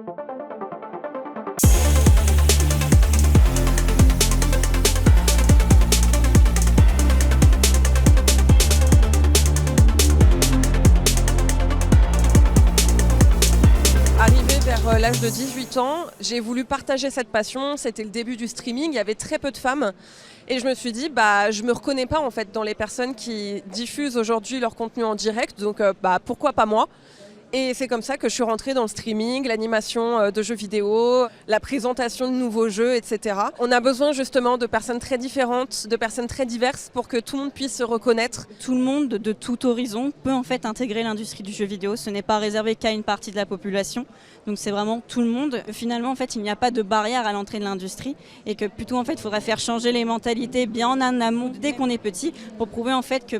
Arrivée vers l'âge de 18 ans, j'ai voulu partager cette passion. C'était le début du streaming, il y avait très peu de femmes. Et je me suis dit, je me reconnais pas en fait dans les personnes qui diffusent aujourd'hui leur contenu en direct, donc pourquoi pas moi ? Et c'est comme ça que je suis rentrée dans le streaming, l'animation de jeux vidéo, la présentation de nouveaux jeux, etc. On a besoin justement de personnes très différentes, de personnes très diverses pour que tout le monde puisse se reconnaître. Tout le monde de tout horizon peut en fait intégrer l'industrie du jeu vidéo. Ce n'est pas réservé qu'à une partie de la population. Donc c'est vraiment tout le monde. Finalement, en fait, il n'y a pas de barrière à l'entrée de l'industrie et que plutôt en fait, il faudrait faire changer les mentalités bien en amont dès qu'on est petit pour prouver en fait que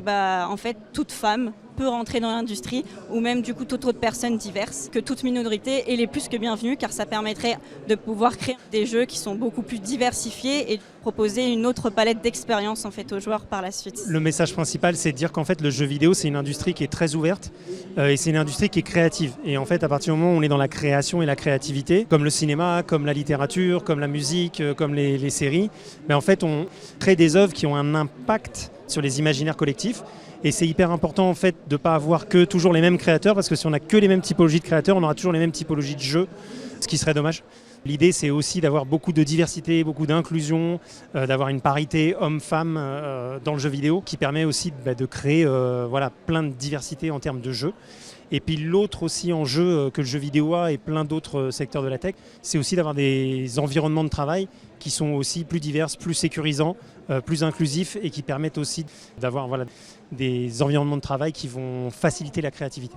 toute femme peut rentrer dans l'industrie ou même du coup toute autre personne diverse, que toute minorité elle est plus que bienvenue car ça permettrait de pouvoir créer des jeux qui sont beaucoup plus diversifiés et proposer une autre palette d'expériences en fait aux joueurs par la suite. Le message principal, c'est de dire qu'en fait le jeu vidéo c'est une industrie qui est très ouverte et c'est une industrie qui est créative. Et en fait à partir du moment où on est dans la création et la créativité, comme le cinéma, comme la littérature, comme la musique, comme les séries, en fait on crée des œuvres qui ont un impact sur les imaginaires collectifs. Et c'est hyper important en fait de ne pas avoir que toujours les mêmes créateurs, parce que si on n'a que les mêmes typologies de créateurs, on aura toujours les mêmes typologies de jeux, ce qui serait dommage. L'idée c'est aussi d'avoir beaucoup de diversité, beaucoup d'inclusion, d'avoir une parité homme-femme dans le jeu vidéo qui permet aussi de créer plein de diversité en termes de jeux. Et puis l'autre aussi enjeu que le jeu vidéo a et plein d'autres secteurs de la tech, c'est aussi d'avoir des environnements de travail qui sont aussi plus divers, plus sécurisants, plus inclusifs et qui permettent aussi d'avoir des environnements de travail qui vont faciliter la créativité.